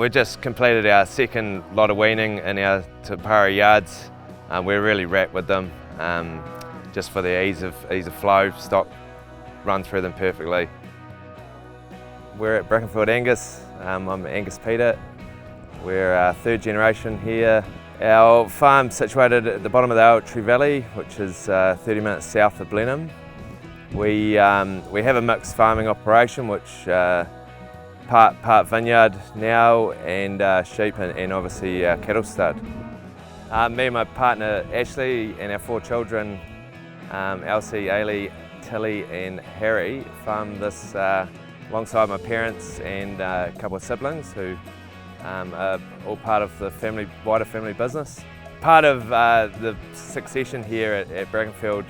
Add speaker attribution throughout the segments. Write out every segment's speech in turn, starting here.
Speaker 1: We just completed our second lot of weaning in our Pari yards. We're really wrapped with them, just for the ease of flow. Stock run through them perfectly. We're at Brackenfield Angus. I'm Angus Peter. We're third generation here. Our farm's situated at the bottom of the Elsie Valley, which is 30 minutes south of Blenheim. We have a mixed farming operation, which part vineyard now, and sheep, and obviously our cattle stud. Me and my partner Ashley and our 4 children, Elsie, Ailee, Tilly and Harry, farm this alongside my parents and a couple of siblings who are all part of the wider family business. Part of the succession here at Brackenfield,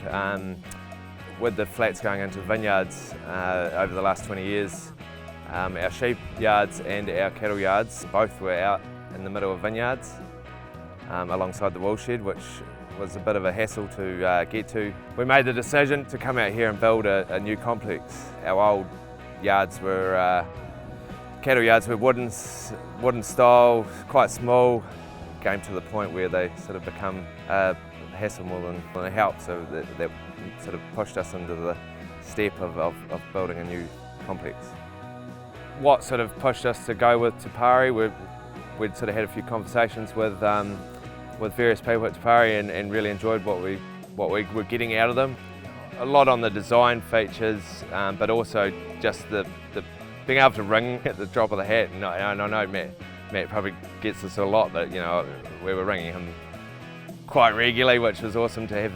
Speaker 1: with the flats going into vineyards over the last 20 years, our sheep yards and our cattle yards both were out in the middle of vineyards alongside the wool shed, which was a bit of a hassle to get to. We made the decision to come out here and build a new complex. Our old yards were cattle yards were wooden style, quite small. Came to the point where they sort of become a hassle more than a help, so that sort of pushed us into the step of building a new complex. What sort of pushed us to go with Pari, we'd sort of had a few conversations with various people at Pari and really enjoyed what we were getting out of them. A lot on the design features, but also just the being able to ring at the drop of the hat. And I know Matt probably gets this a lot, but we were ringing him quite regularly, which was awesome to have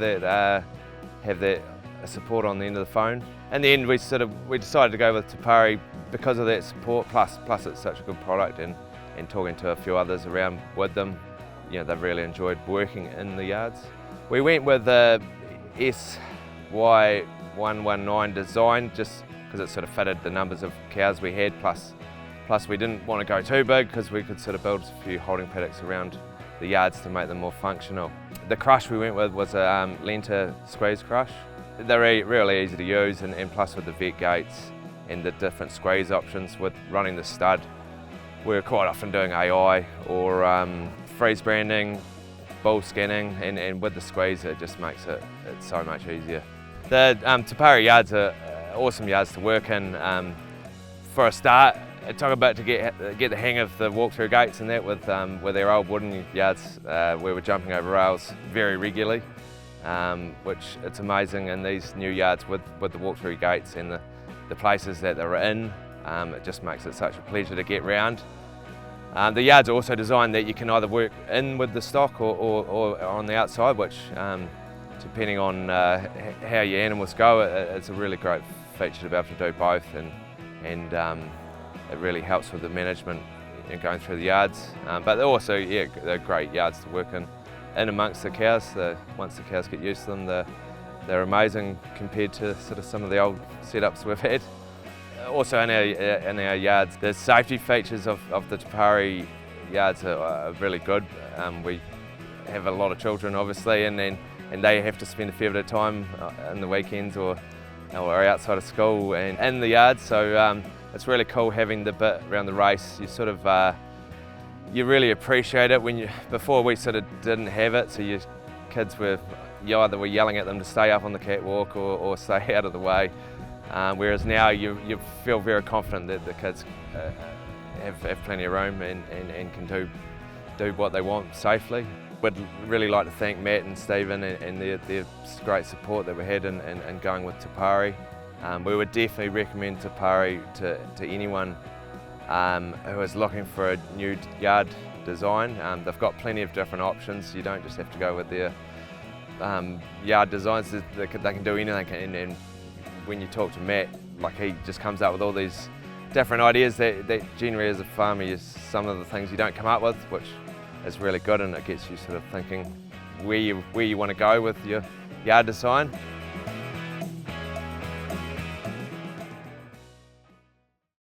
Speaker 1: that support on the end of the phone. In the end, we decided to go with Pari because of that support. Plus it's such a good product, and talking to a few others around with them, they've really enjoyed working in the yards. We went with the SY119 design just because it sort of fitted the numbers of cows we had. Plus we didn't want to go too big because we could sort of build a few holding paddocks around the yards to make them more functional. The crush we went with was a Lenta squeeze crush. They're really easy to use, and plus with the vet gates and the different squeeze options with running the stud, we're quite often doing AI or freeze branding, bull scanning, and with the squeeze it just makes it so much easier. The Pari yards are awesome yards to work in. For a start, it took a bit to get the hang of the walk-through gates and that with our old wooden yards. We were jumping over rails very regularly, which it's amazing in these new yards with the walk-through gates and the places that they're in. It just makes it such a pleasure to get round. The yards are also designed that you can either work in with the stock or on the outside, which depending on how your animals go, it's a really great feature to be able to do both, and it really helps with the management going through the yards. But also, they're great yards to work in amongst the cows. Once the cows get used to them, they're amazing compared to sort of some of the old setups we've had. Also in our yards, the safety features of the Pari yards are really good. We have a lot of children obviously, and they have to spend a fair bit of time in the weekends or outside of school and in the yard. So it's really cool having the bit around the race. You sort of you really appreciate it before we sort of didn't have it. So your kids you either were yelling at them to stay up on the catwalk or stay out of the way. Whereas now you feel very confident that the kids have plenty of room and can do what they want safely. We'd really like to thank Matt and Stephen and their great support that we had in going with Pari. We would definitely recommend Pari to anyone who is looking for a new yard design. They've got plenty of different options. You don't just have to go with their yard designs. They can do anything, and when you talk to Matt, he just comes up with all these different ideas that generally as a farmer, some of the things you don't come up with, which is really good, and it gets you sort of thinking where you want to go with your yard design.